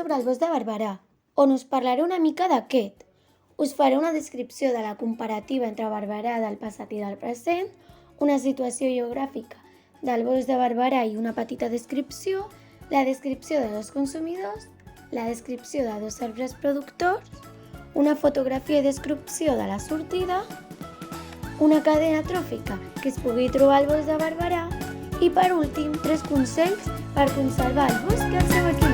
sobre el bosc de Barberà, on us parlaré una mica d'aquest. Us faré una descripció de la comparativa entre Barberà del passat i del present, una situació geogràfica del bosc de Barberà i una petita descripció, la descripció de dos consumidors, la descripció de dos arbres productors, una fotografia i descripció de la sortida, una cadena tròfica que es pugui trobar al bosc de Barberà i, per últim, 3 consells per conservar el bosc i el seu equilibri.